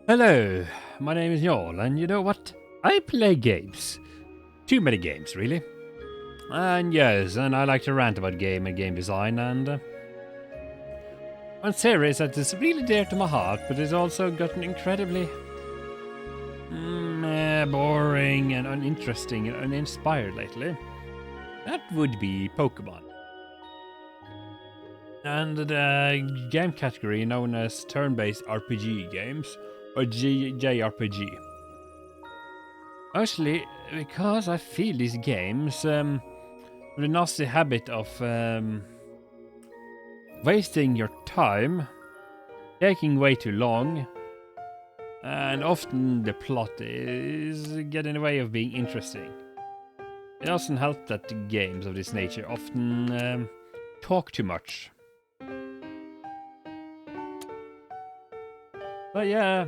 Hello, my name is Jarl, and you know what? I play games. Too many games, really. And yes, and I like to rant about game and game design, and one series that is really dear to my heart, but has also gotten incredibly boring and uninteresting and uninspired lately. That would be Pokemon. And the game category known as turn-based RPG games, or JRPG. Mostly because I feel these games have a nasty habit of wasting your time, taking way too long, and often the plot is getting in the way of being interesting. It doesn't help that games of this nature often talk too much. But yeah,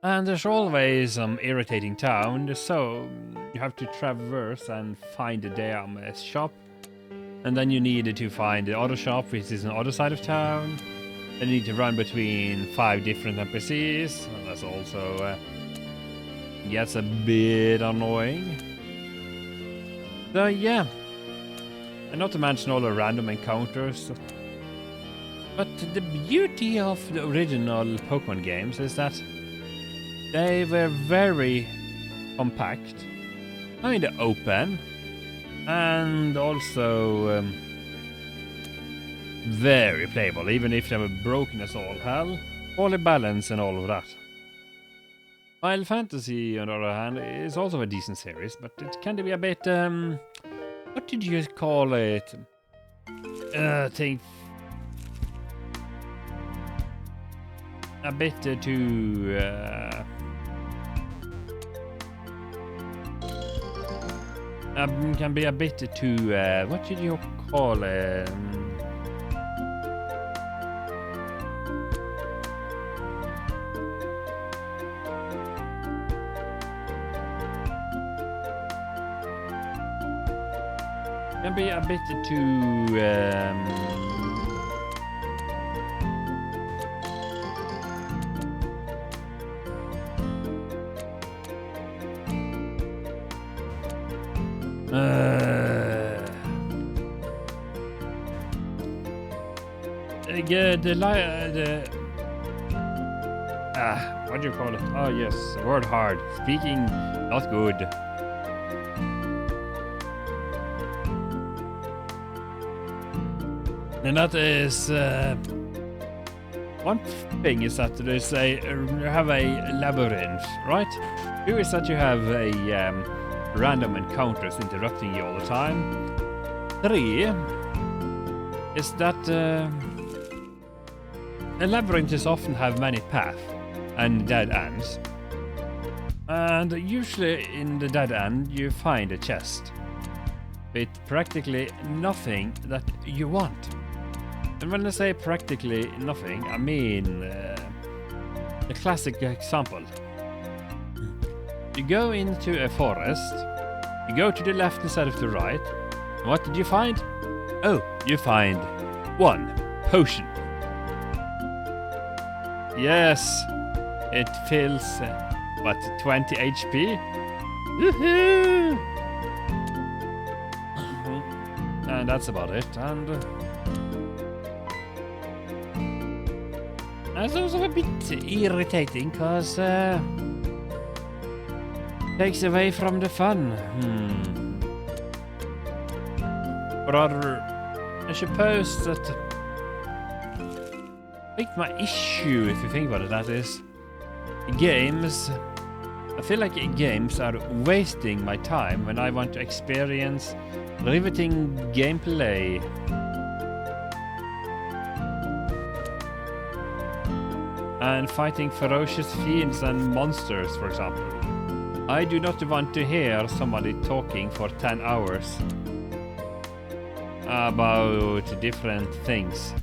and there's always some irritating town, so you have to traverse and find the damn shop. And then you need to find the other shop, which is on the other side of town. Then you need to run between 5 different NPCs. And that's also gets a bit annoying. So yeah, and not to mention all the random encounters. But the beauty of the original Pokemon games is that they were very compact, kind of open, and also very playable, even if they were broken as all hell, poorly balanced and all of that. Final Fantasy, on the other hand, is also a decent series, but it can be a bit, what did you call it? Think a bit too can be a bit too what did you call it? Can be a bit too what do you call it? Oh yes, word hard. Speaking not good. And that is one thing is that there's you have a labyrinth, right? Two is that you have a random encounters interrupting you all the time. 3 is that a labyrinths often have many paths and dead ends. And usually in the dead end you find a chest with practically nothing that you want. And when I say practically nothing, I mean the classic example. You go into a forest, you go to the left instead of the right, and what did you find? Oh, you find 1 potion. Yes, it fills, 20 HP? Woohoo! And that's about it, and that's also a bit irritating, because takes away from the fun. Rather, I suppose that I think my issue, if you think about it, that is games. I feel like games are wasting my time when I want to experience riveting gameplay. And fighting ferocious fiends and monsters, for example. I do not want to hear somebody talking for 10 hours about different things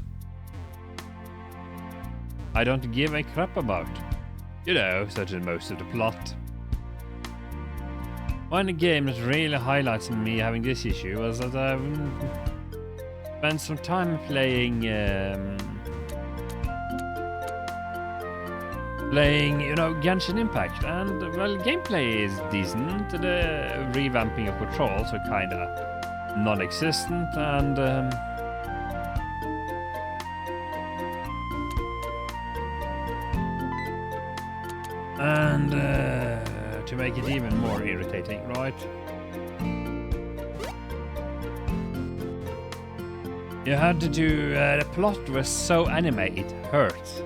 I don't give a crap about. You know, such as most of the plot. One game that really highlights me having this issue was that I've spent some time playing playing, you know, Genshin Impact, and well, gameplay is decent. The revamping of controls are kind of non-existent, and to make it even more irritating, right? You had to do the plot was so anime it hurts.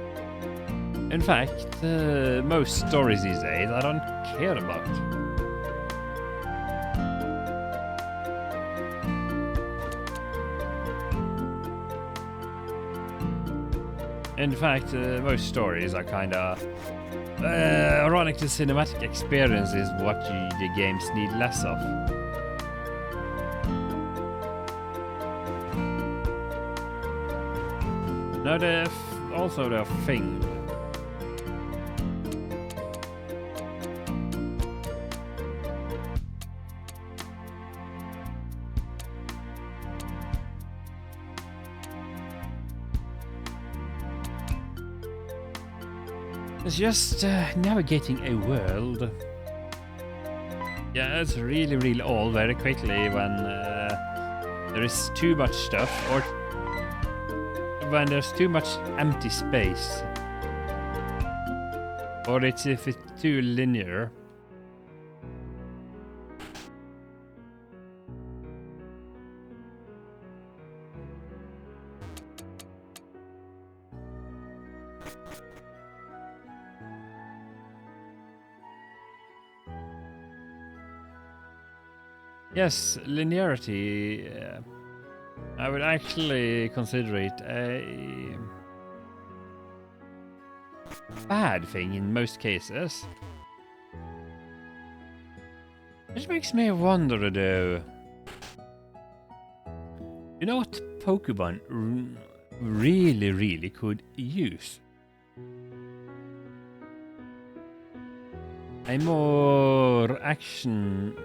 In fact, most stories these days I don't care about. In fact, most stories are kinda ironic. The cinematic experience is what the games need less of. Now also the thing. It's just navigating a world. Yeah, it's really old very quickly when there is too much stuff, or when there's too much empty space, or if it's too linear. Yes, linearity. I would actually consider it a bad thing in most cases. Which makes me wonder though. You know what Pokemon really could use? A more action...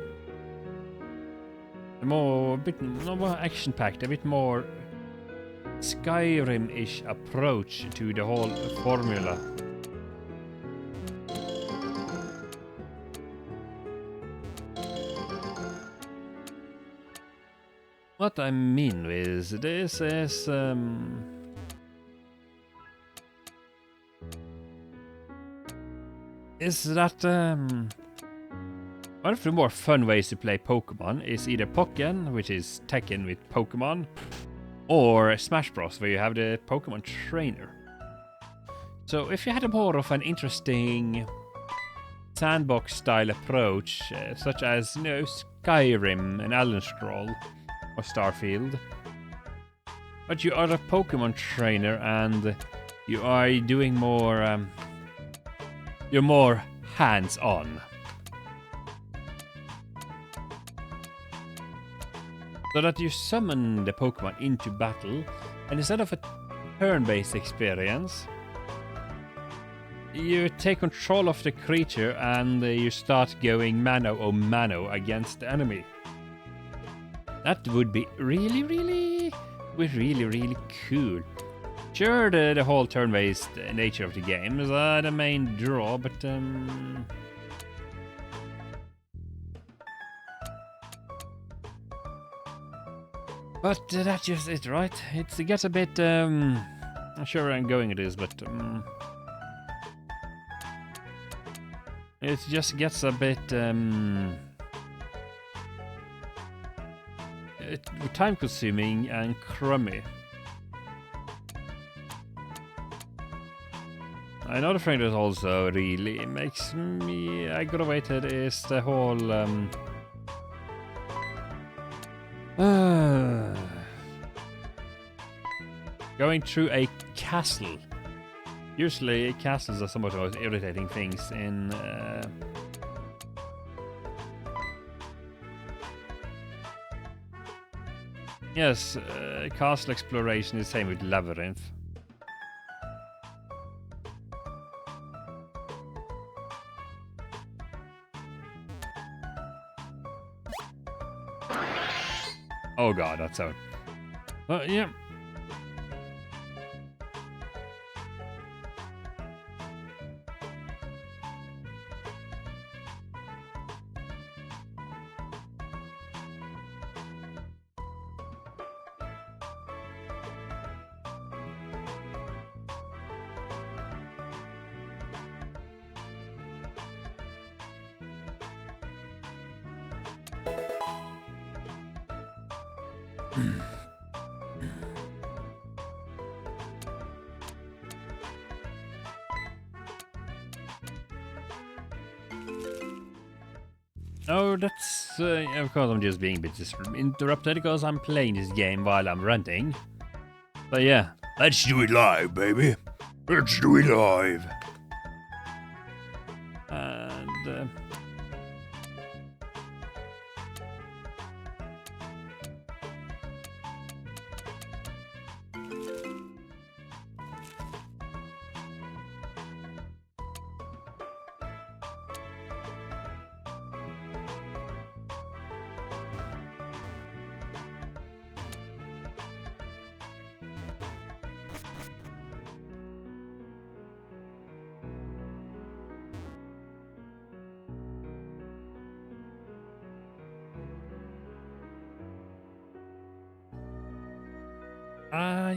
a bit more action-packed, a bit more Skyrim-ish approach to the whole formula. What I mean with this is that one of the more fun ways to play Pokemon is either Pokken, which is Tekken with Pokemon, or Smash Bros, where you have the Pokemon trainer. So if you had a more of an interesting sandbox-style approach, such as, you know, Skyrim and Elden Scroll or Starfield, but you are a Pokemon trainer and you are doing more, you're more hands-on. So that you summon the Pokemon into battle, and instead of a turn-based experience, you take control of the creature and you start going mano-a-mano against the enemy. That would be really cool. Sure, the whole turn-based nature of the game is the main draw, but that's just it, right? It gets a bit, I'm sure where I'm going it is, but it just gets a bit, time-consuming and crummy. Another thing that also really makes me aggravated is the whole, going through a castle. Usually castles are some of the most irritating things in yes, castle exploration is the same with Labyrinth. Oh god, that's so. Yeah. Oh, that's of course I'm just being a bit interrupted because I'm playing this game while I'm ranting. But yeah, let's do it live, baby. Let's do it live. And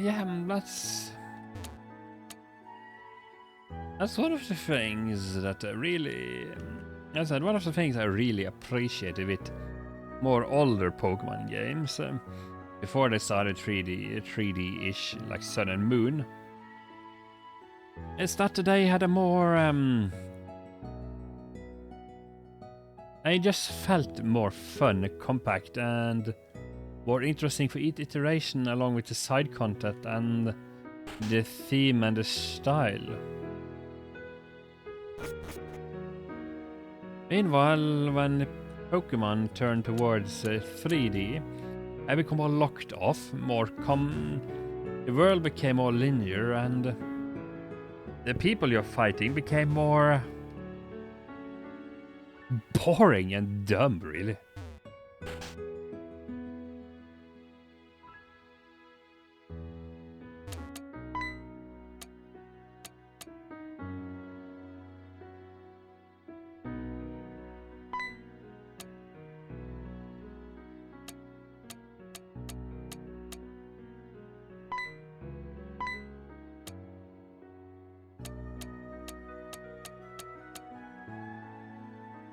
yeah, that's one of the things that really, as I said, one of the things I really appreciated with more older Pokemon games, before they started 3D-ish, like Sun and Moon, is that they had a more, I just felt more fun, compact, and more interesting for each iteration, along with the side content and the theme and the style. Meanwhile, when Pokemon turned towards 3D, I became more locked off, the world became more linear, and the people you're fighting became more boring and dumb, really.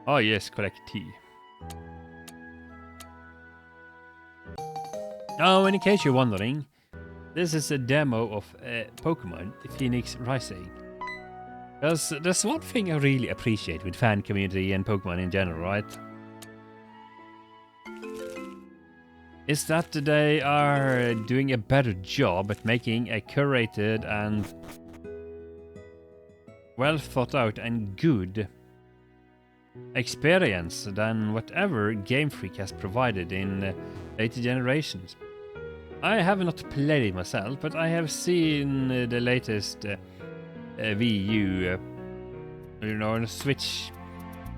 Oh yes, collect tea. Oh, in case you're wondering, this is a demo of Pokemon Phenix Rising. Because there's one thing I really appreciate with fan community and Pokemon in general, right? Is that they are doing a better job at making a curated and well thought out and good experience than whatever Game Freak has provided in later generations. I have not played it myself, but I have seen the latest Wii U, Switch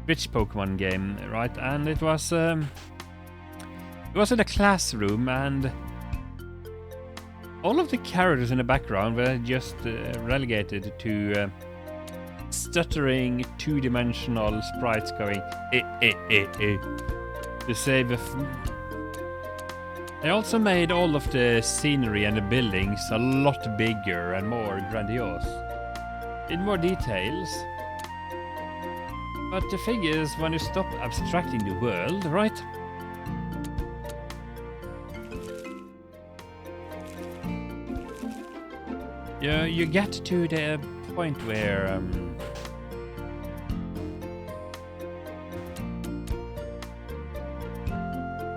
Pokemon game, right? And it was in a classroom, and all of the characters in the background were just relegated to stuttering two-dimensional sprites going to save They also made all of the scenery and the buildings a lot bigger and more grandiose, in more details. But the thing is, when you stop abstracting the world, right? You get to the point where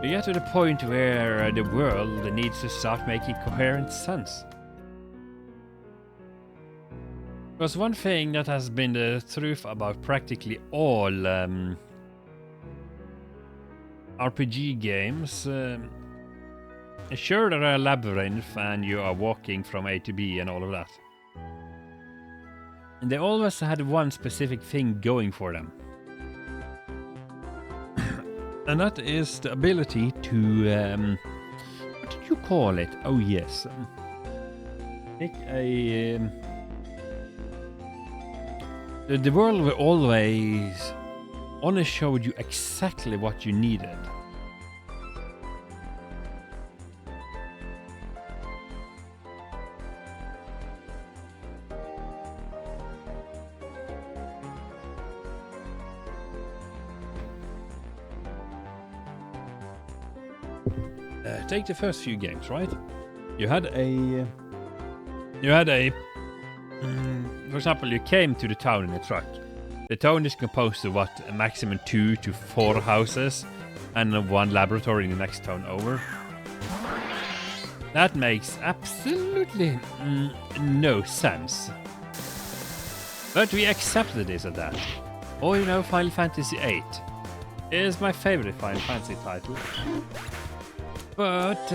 you get to the point where the world needs to start making coherent sense. Because one thing that has been the truth about practically all RPG games, sure there are a labyrinth and you are walking from A to B and all of that. And they always had one specific thing going for them. And that is the ability to, what did you call it? Oh yes. Take a... the world will always only show you exactly what you needed. take the first few games, right? You had for example, you came to the town in a truck. The town is composed of what, a maximum 2 to 4 houses and 1 laboratory in the next town over. That makes absolutely no sense. But we accepted this at that. Or, you know, Final Fantasy VIII is my favorite Final Fantasy title. But,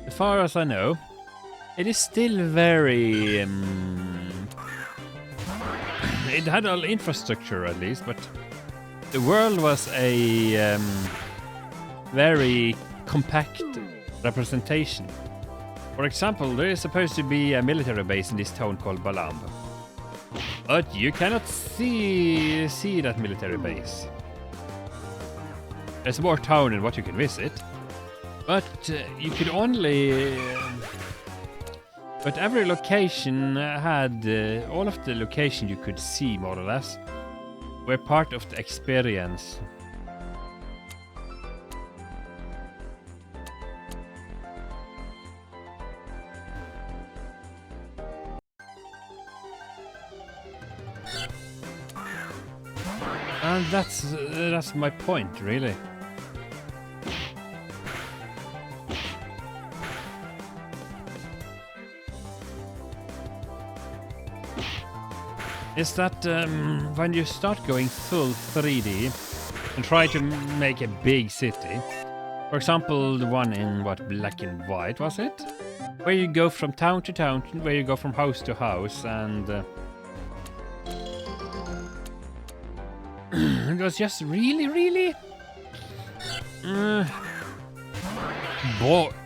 as far as I know, it is still very... it had all infrastructure at least, but the world was a very compact representation. For example, there is supposed to be a military base in this town called Balamb. But you cannot see that military base. There's more town than what you can visit. But you could only... but every location had... all of the locations you could see, more or less, were part of the experience. And that's my point, really. Is that when you start going full 3D and try to make a big city, for example, the one in what, black and white, was it? Where you go from town to town, where you go from house to house, and it was just really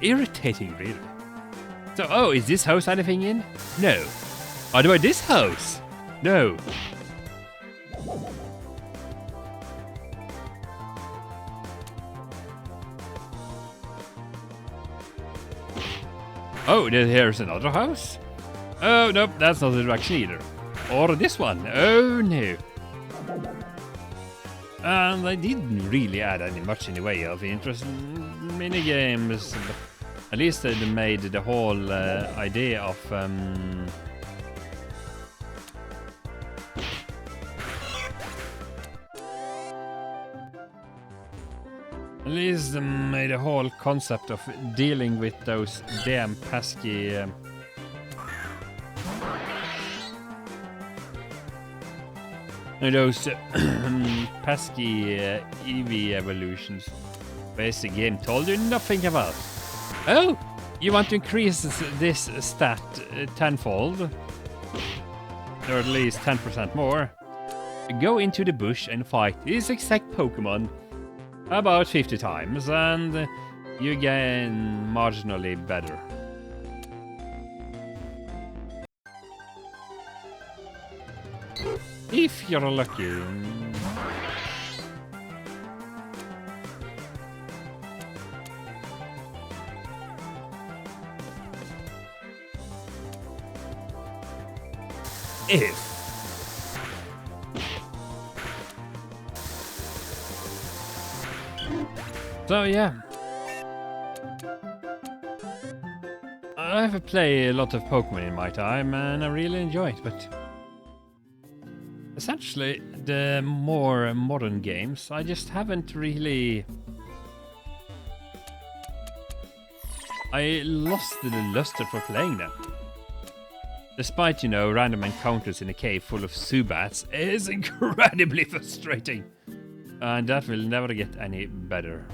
irritating, really. So, oh, is this house anything in? No. What about this house? No. Oh, here's another house? Oh, nope, that's not the direction either. Or this one. Oh, no. And they didn't really add any much in the way of interesting minigames. At least they made the whole idea of at least they made a whole concept of dealing with those damn pesky those pesky EV evolutions. Basic game told you nothing about. Oh, you want to increase this stat tenfold, or at least 10% more? Go into the bush and fight this exact Pokemon about 50 times, and you gain marginally better. If you're lucky. If. So yeah. I've played a lot of Pokemon in my time and I really enjoy it, but essentially, the more modern games, I just haven't really... I lost the luster for playing them. Despite, you know, random encounters in a cave full of Zubats is incredibly frustrating. And that will never get any better.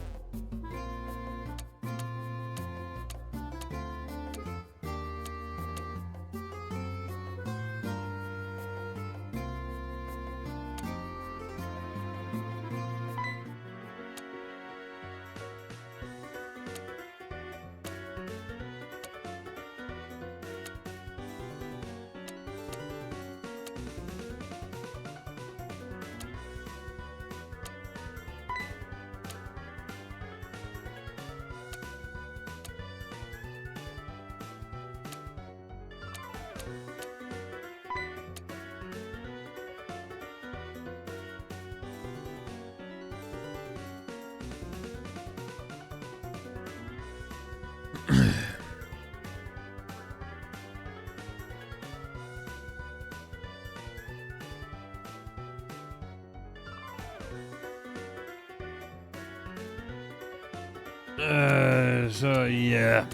So yeah.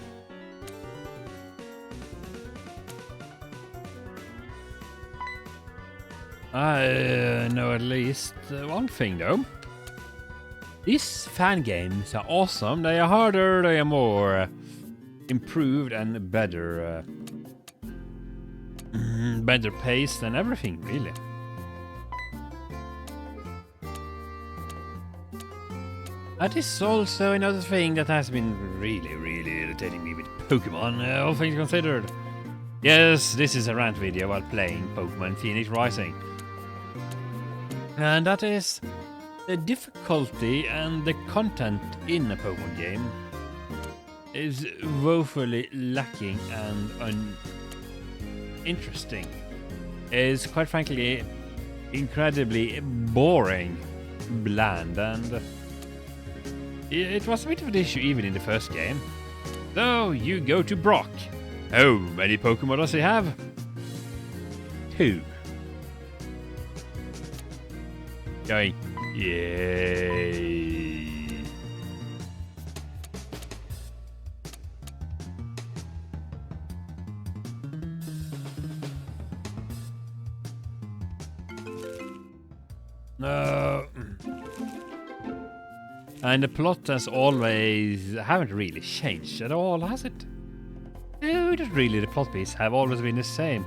I know at least one thing though. These fan games are awesome. They are harder, they are more improved and better better paced and everything, really. That is also another thing that has been really, really irritating me with Pokemon, all things considered. Yes, this is a rant video while playing Pokemon Phenix Rising. And that is the difficulty and the content in a Pokemon game is woefully lacking and uninteresting. Is quite frankly incredibly boring, bland, and it was a bit of an issue even in the first game. So you go to Brock. How many Pokemon does he have? 2. Going, yay. No. And the plot has always haven't really changed at all, has it? No, not really. The plot beats have always been the same.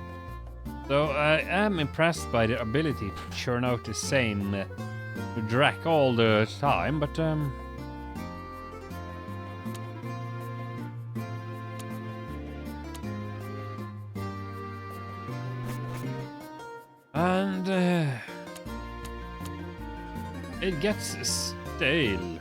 So I am impressed by the ability to churn out the same drac all the time, but and it gets stale.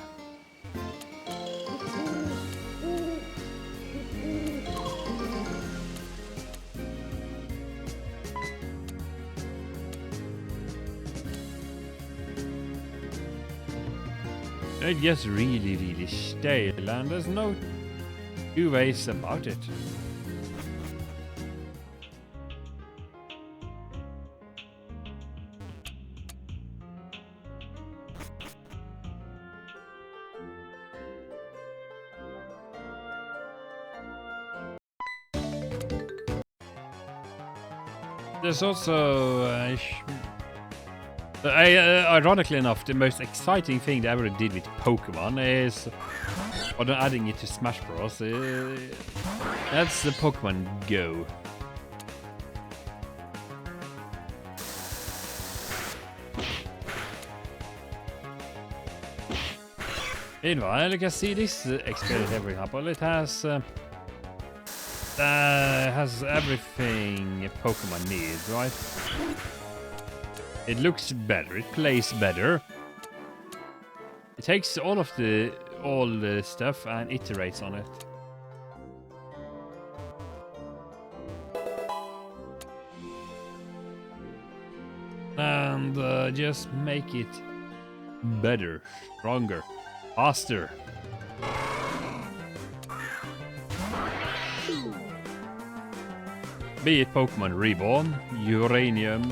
It gets really, really stale, and there's no two ways about it. There's also ironically enough, the most exciting thing they ever did with Pokemon is, or they're adding it to Smash Bros. That's the Pokemon Go. Meanwhile, you can see this experience every example. It has everything a Pokemon needs, right? It looks better, it plays better. It takes all the stuff and iterates on it. And just make it better, stronger, faster. Be it Pokemon Reborn, Uranium,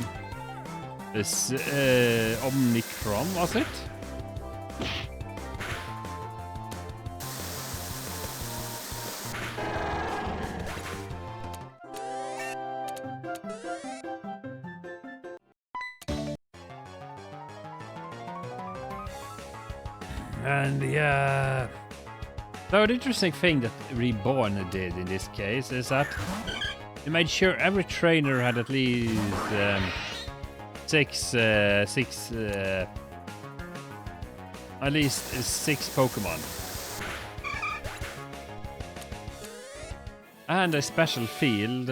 this Omnicron, was it? And yeah, so the interesting thing that Reborn did in this case is that they made sure every trainer had at least six Pokemon. And a special field.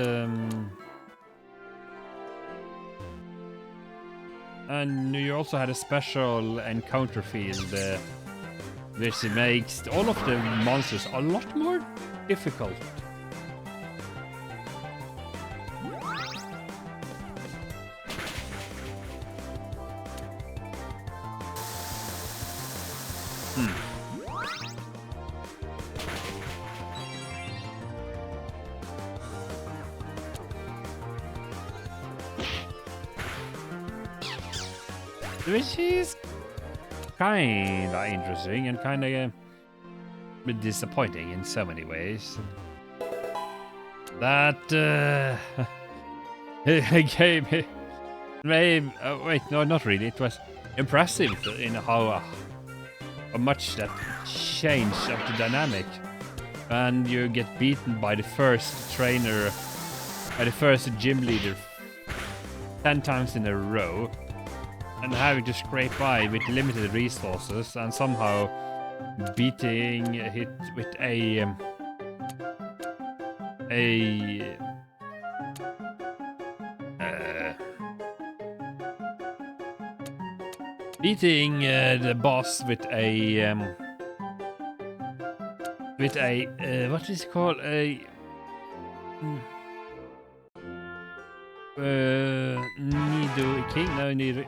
And you also had a special encounter field, which makes all of the monsters a lot more difficult. Which is kinda interesting and kinda disappointing in so many ways. That game wait, no, not really. It was impressive in how much that changed of the dynamic. And you get beaten by the first trainer, by the first gym leader 10 times in a row, and having to scrape by with limited resources and somehow beating it with beating the boss with a what is it called, Nido King? No, Nido,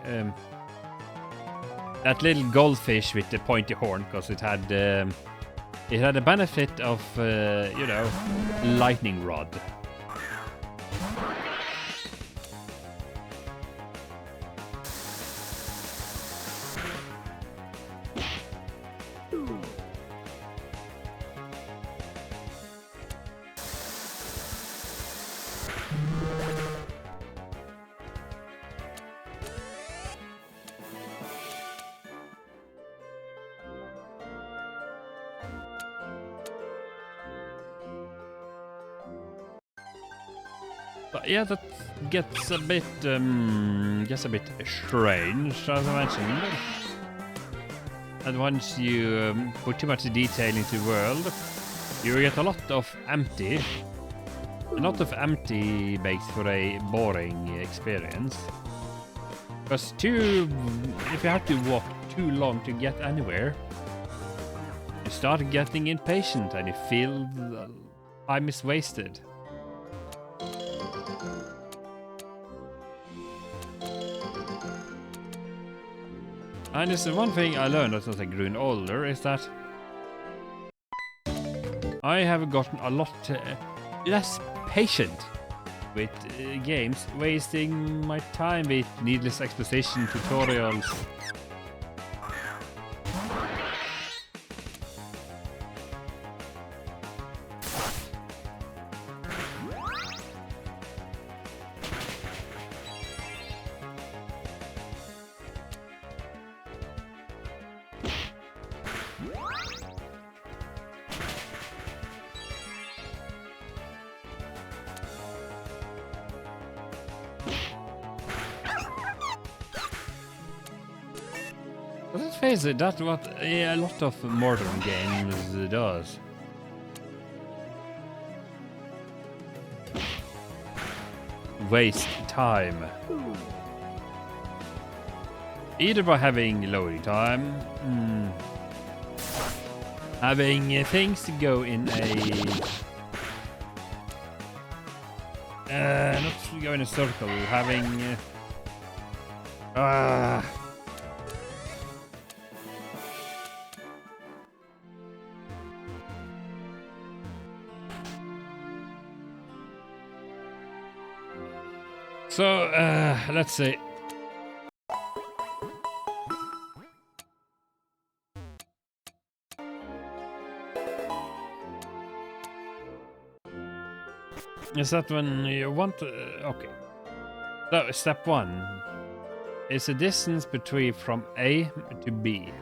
that little goldfish with the pointy horn, because it had a benefit of you know, lightning rod. But yeah, that gets a bit strange, as I mentioned. And once you put too much detail into the world, you get a lot of empty makes for a boring experience. Because if you have to walk too long to get anywhere, you start getting impatient and you feel time is wasted. And it's one thing I learned as I grew older is that I have gotten a lot less patient with games, wasting my time with needless exposition tutorials. But let's face it, that's what a lot of modern games does. Waste time. Either by having loading time, having things to go in not go in a circle, having so, let's see. Is that when you want to... okay. So, step 1 is the distance between from A to B.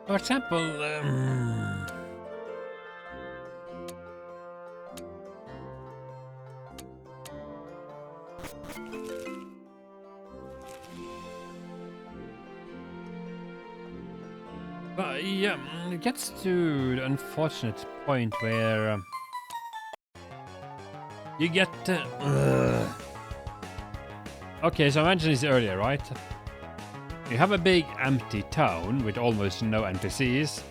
For example, But yeah, it gets to the unfortunate point where you get... Okay, so I mentioned this earlier, right? You have a big empty town with almost no NPCs,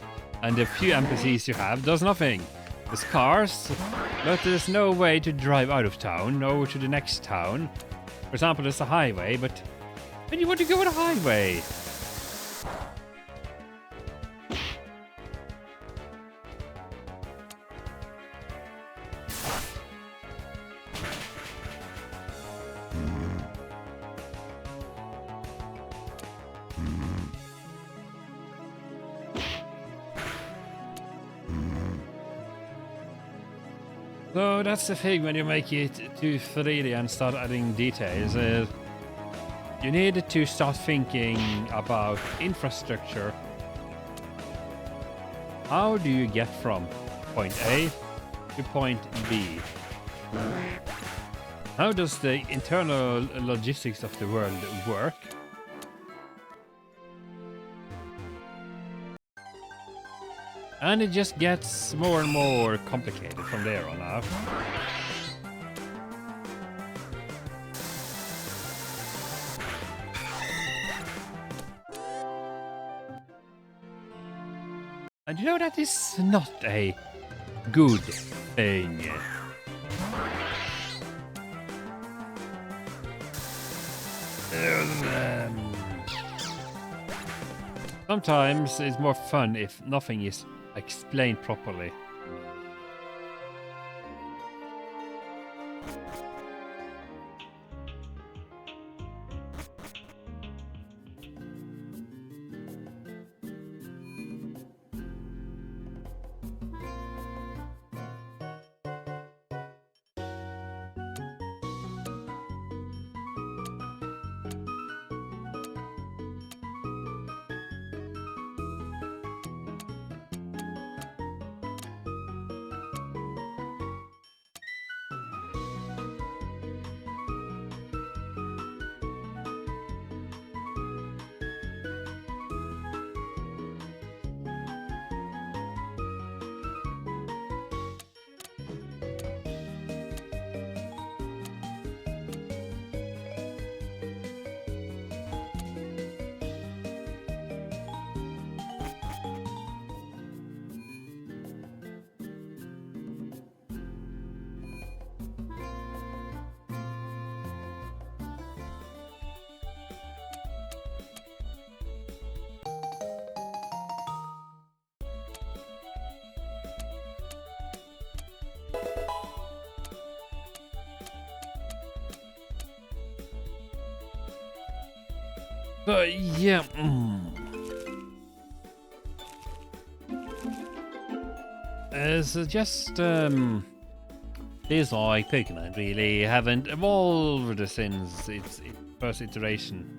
and the few NPCs you have does nothing. There's cars, but there's no way to drive out of town or to the next town. For example, there's a highway, but when you want to go on a highway? So that's the thing when you make it too 3D and start adding details. You need to start thinking about infrastructure. How do you get from point A to point B? How does the internal logistics of the world work? And it just gets more and more complicated from there on out. And you know that is not a good thing. Sometimes it's more fun if nothing is explained properly. But yeah, it's just these like Pokemon really haven't evolved since its first iteration.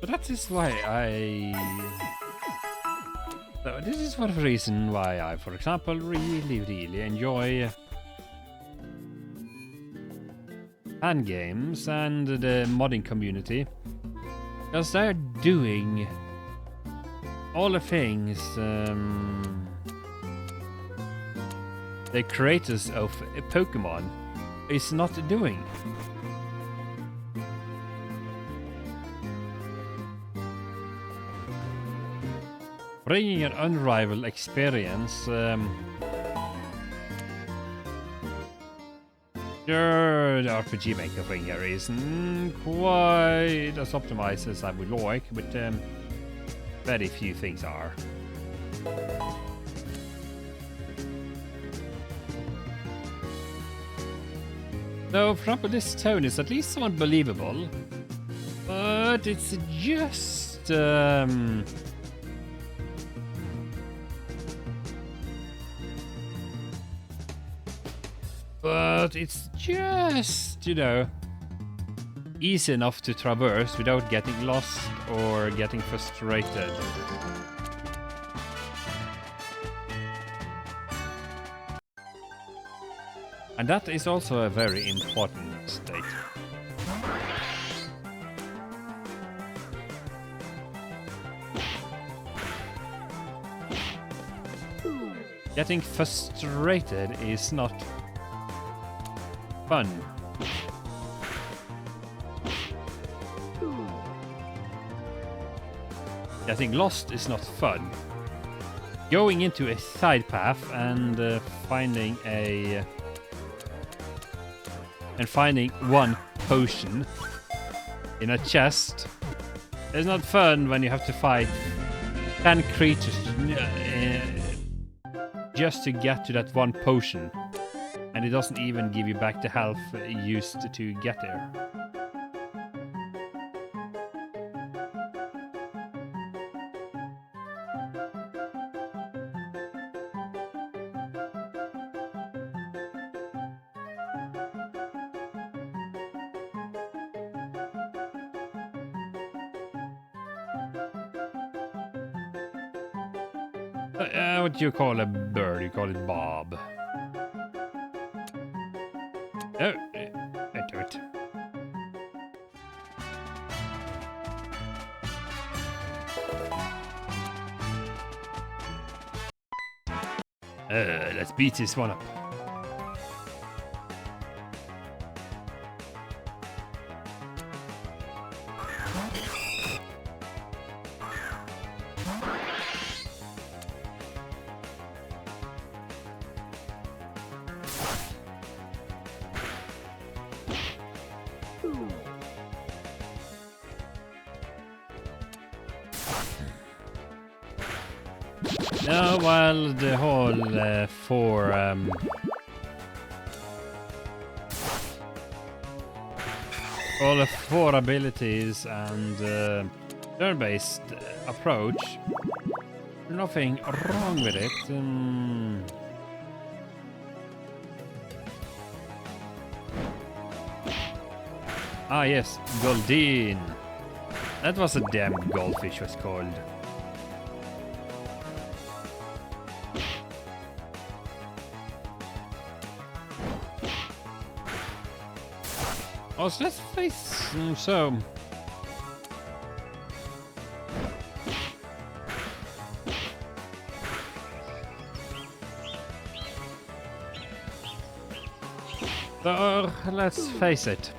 But that is why so this is one reason why I, for example, really enjoy fan games and the modding community, because they're doing all the things the creators of Pokemon is not doing. Bringing an unrivaled experience. Sure, the RPG Maker thing here isn't quite as optimized as I would like, but very few things are. So, for example, this tone is at least somewhat believable. But it's just... But it's just, you know, easy enough to traverse without getting lost or getting frustrated. And that is also a very important state. Getting frustrated is not fun. Getting lost is not fun. Going into a side path and finding one potion in a chest is not fun when you have to fight 10 creatures just to get to that one potion, and it doesn't even give you back the health used to get there. What do you call a bird? You call it Bob. Oh, I do it. Let's beat this one up. No, well, the whole all the four abilities and turn-based approach, nothing wrong with it. Ah yes, Goldeen. That was a damn goldfish was called. Oh, so let's face so. So let's face it.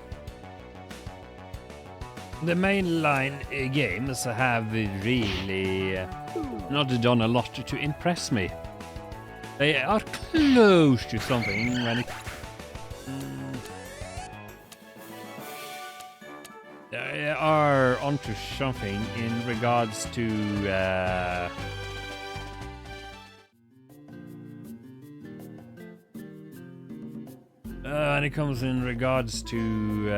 The mainline games have really not done a lot to impress me. They are close to something when it. They are onto something in regards to when it comes in regards to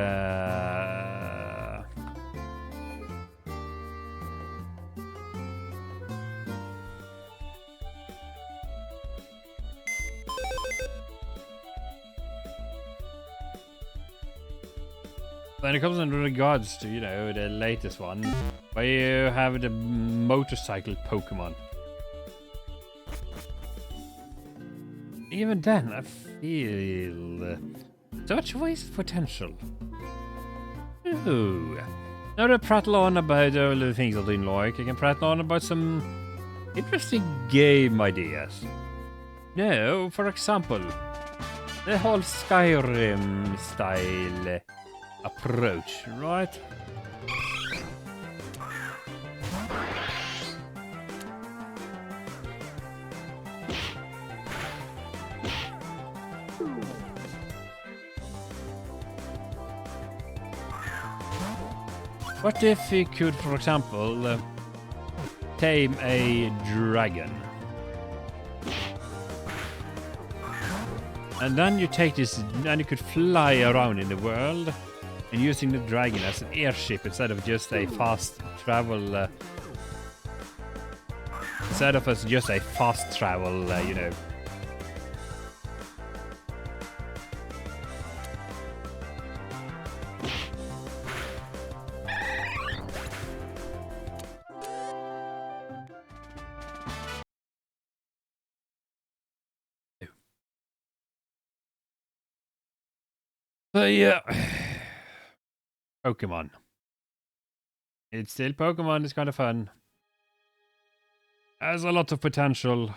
when it comes in regards to, you know, the latest one, where you have the motorcycle Pokemon. Even then, I feel so much waste potential. Ooh. Now to prattle on about all the things I didn't like, I can prattle on about some interesting game ideas. Now, for example, the whole Skyrim style approach, right? What if we could, for example, tame a dragon? And then you take this, and you could fly around in the world and using the dragon as an airship instead of just a fast travel. Instead of as just a fast travel, you know. So yeah, Pokemon. It's still Pokemon. It's kind of fun. Has a lot of potential.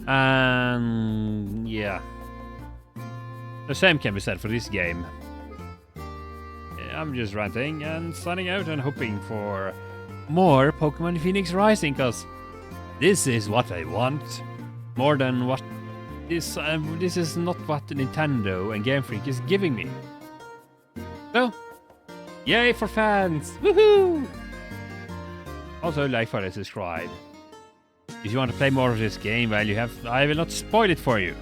And yeah, the same can be said for this game. I'm just ranting and signing out and hoping for more Pokemon Phenix Rising, because this is what I want. More than what this is not what Nintendo and Game Freak is giving me. So, yay for fans! Woohoo! Also, like, follow, subscribe. If you want to play more of this game, well, I will not spoil it for you.